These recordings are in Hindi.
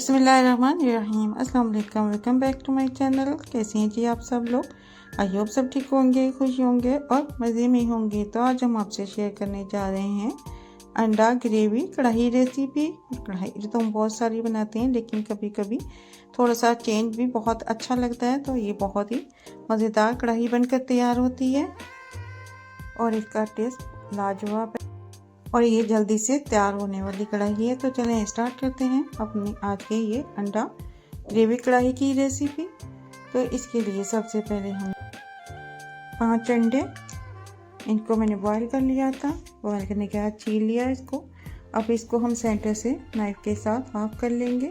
बिस्मिल्लाहिर्रहमानिर्रहीम। अस्सलाम वालेकुम, welcome back to my channel. कैसे हैं जी आप सब लोग? आई होप सब ठीक होंगे, खुश होंगे और मज़े में होंगे। तो आज हम आपसे शेयर करने जा रहे हैं अंडा ग्रेवी कढ़ाई रेसिपी। कढ़ाई तो हम बहुत सारी बनाते हैं, लेकिन कभी कभी थोड़ा सा चेंज भी बहुत अच्छा लगता है। तो ये बहुत ही मज़ेदार कढ़ाई बनकर तैयार होती है और इसका टेस्ट लाजवाब है और ये जल्दी से तैयार होने वाली कढ़ाई है। तो चलें स्टार्ट करते हैं अपनी आज के ये अंडा ग्रेवी कढ़ाई की रेसिपी। तो इसके लिए सबसे पहले हम 5 अंडे, इनको मैंने बॉईल कर लिया था। बॉईल करने के बाद छील लिया इसको। अब इसको हम सेंटर से नाइफ के साथ हाफ कर लेंगे।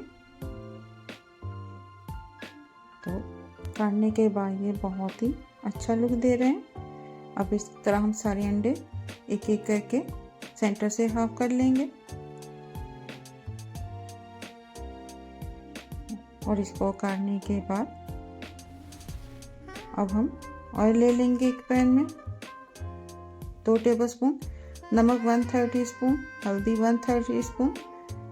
तो काटने के बाद ये बहुत ही अच्छा लुक दे रहे हैं। अब इस तरह हम सारे अंडे एक एक करके सेंटर से हाफ कर लेंगे और इसको काटने के बाद अब हम ऑयल ले लेंगे। एक पैन में 2 टेबलस्पून नमक, 1/3 टीस्पून हल्दी, 1/3 टीस्पून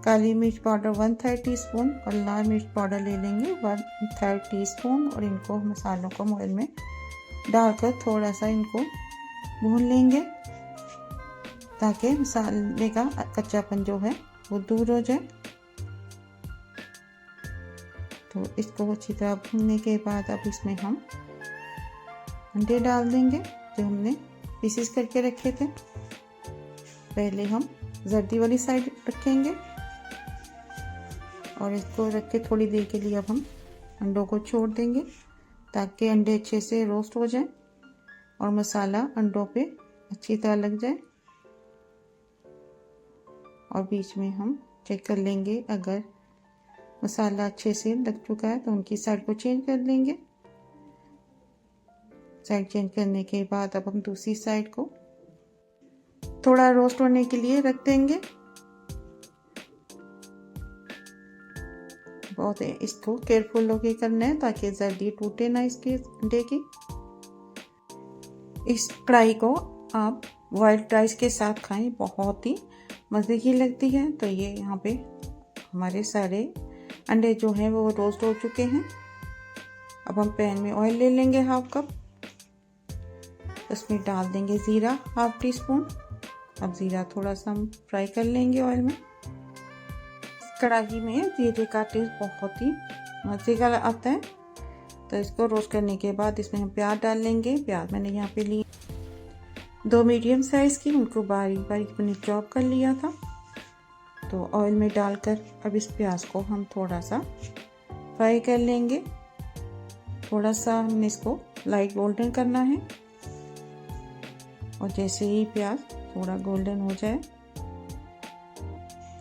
काली मिर्च पाउडर, 1/3 टीस्पून और लाल मिर्च पाउडर ले लेंगे 1/3 टीस्पून। और इनको मसालों को ऑयल में डालकर थोड़ा सा इनको भून लेंगे ताकि मसाले का कच्चापन जो है वो दूर हो जाए। तो इसको अच्छी तरह भूनने के बाद अब इसमें हम अंडे डाल देंगे जो हमने पीसेस करके रखे थे। पहले हम जर्दी वाली साइड रखेंगे और इसको रख के थोड़ी देर के लिए अब हम अंडों को छोड़ देंगे ताकि अंडे अच्छे से रोस्ट हो जाए और मसाला अंडों पे अच्छी तरह लग जाए। और बीच में हम चेक कर लेंगे, अगर मसाला अच्छे से लग चुका है तो उनकी साइड को चेंज कर लेंगे। साइड चेंज करने के बाद अब हम दूसरी साइड को थोड़ा रोस्ट होने के लिए रख देंगे। बहुत इसको केयरफुल होके करना है ताकि जल्दी टूटे ना इसके अंडे की। इस कढ़ाई को आप वाइट राइस के साथ खाएं, बहुत ही मज़े की लगती है। तो ये यहाँ पे हमारे सारे अंडे जो हैं वो रोस्ट हो चुके हैं। अब हम पैन में ऑयल ले लेंगे 1/2 कप। उसमें डाल देंगे ज़ीरा 1/2 टीस्पून। अब ज़ीरा थोड़ा सा हम फ्राई कर लेंगे ऑयल में। कढ़ाई में ज़ीरे का टेस्ट बहुत ही मज़े का आता है। तो इसको रोस्ट करने के बाद इसमें हम प्याज डाल लेंगे। प्याज मैंने यहाँ पे ली 2 मीडियम साइज़ की, उनको बारीक बारीक मैंने चॉप कर लिया था। तो ऑयल में डालकर अब इस प्याज को हम थोड़ा सा फ्राई कर लेंगे। थोड़ा सा हमने इसको लाइट गोल्डन करना है और जैसे ही प्याज थोड़ा गोल्डन हो जाए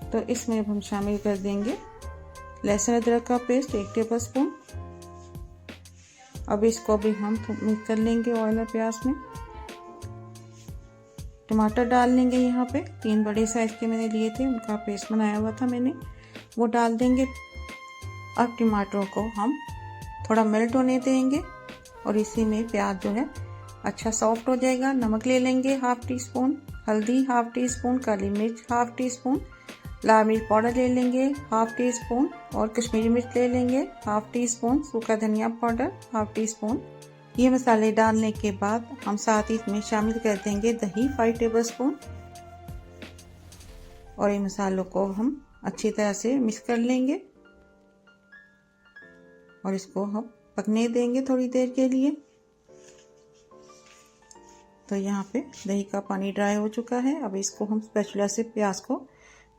तो इसमें अब हम शामिल कर देंगे लहसुन अदरक का पेस्ट 1 टेबलस्पून। अब इसको भी हम मिक्स कर लेंगे ऑयल और प्याज में। टमाटर डाल लेंगे, यहाँ पे 3 बड़े साइज के मैंने लिए थे, उनका पेस्ट बनाया हुआ था मैंने, वो डाल देंगे। अब टमाटरों को हम थोड़ा मेल्ट होने देंगे और इसी में प्याज जो है अच्छा सॉफ्ट हो जाएगा। नमक ले लेंगे 1/2 टीस्पून, हल्दी 1/2 टीस्पून, काली मिर्च 1/2 टीस्पून, लाल मिर्च पाउडर ले लेंगे 1/2 टीस्पून और कश्मीरी मिर्च ले लेंगे 1/2 टीस्पून, सूखा धनिया पाउडर 1/2 टीस्पून। ये मसाले डालने के बाद हम साथ ही इसमें शामिल कर देंगे दही 5 टेबलस्पून और इन मसालों को हम अच्छी तरह से मिक्स कर लेंगे और इसको हम पकने देंगे थोड़ी देर के लिए। तो यहाँ पे दही का पानी ड्राई हो चुका है। अब इसको हम स्पैचुला से प्याज को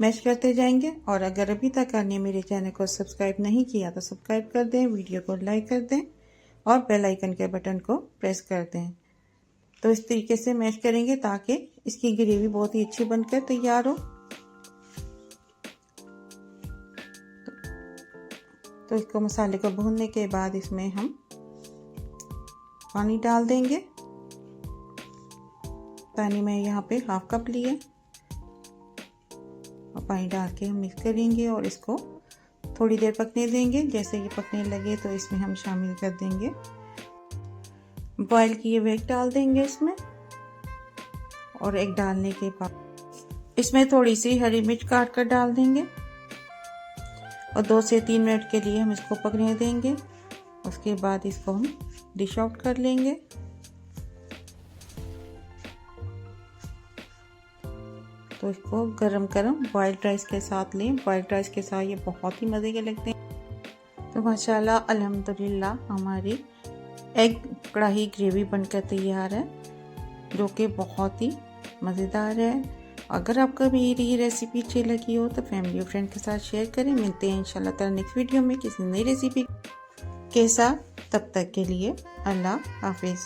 मैश करते जाएंगे। और अगर अभी तक आपने मेरे चैनल को सब्सक्राइब नहीं किया तो सब्सक्राइब कर दें, वीडियो को लाइक कर दें और बेल आइकन के बटन को प्रेस कर दें। तो इस तरीके से मैश करेंगे ताकि इसकी ग्रेवी बहुत ही अच्छी बनकर तैयार हो। तो इसको मसाले को भूनने के बाद इसमें हम पानी डाल देंगे। पानी में यहाँ पे 1/2 कप लिए और पानी डाल के हम मिक्स करेंगे और इसको थोड़ी देर पकने देंगे। जैसे ये पकने लगे तो इसमें हम शामिल कर देंगे बॉयल किए हुए एग डाल देंगे इसमें। और एग डालने के बाद इसमें थोड़ी सी हरी मिर्च काट कर डाल देंगे और 2 से 3 मिनट के लिए हम इसको पकने देंगे। उसके बाद इसको हम डिश आउट कर लेंगे। तो इसको गरम गरम बॉइल्ड राइस के साथ लें। बॉइल्ड राइस के साथ ये बहुत ही मज़े के लगते हैं। तो माशाल्लाह अल्हम्दुलिल्लाह हमारी एग कढ़ाई ग्रेवी बनकर तैयार है, जो कि बहुत ही मज़ेदार है। अगर आपको मेरी ये रेसिपी अच्छी लगी हो तो फैमिली और फ्रेंड के साथ शेयर करें। मिलते हैं इंशाल्लाह ताला नेक्स्ट वीडियो में किसी नई रेसिपी के साथ। तब तक के लिए अल्लाह हाफिज़।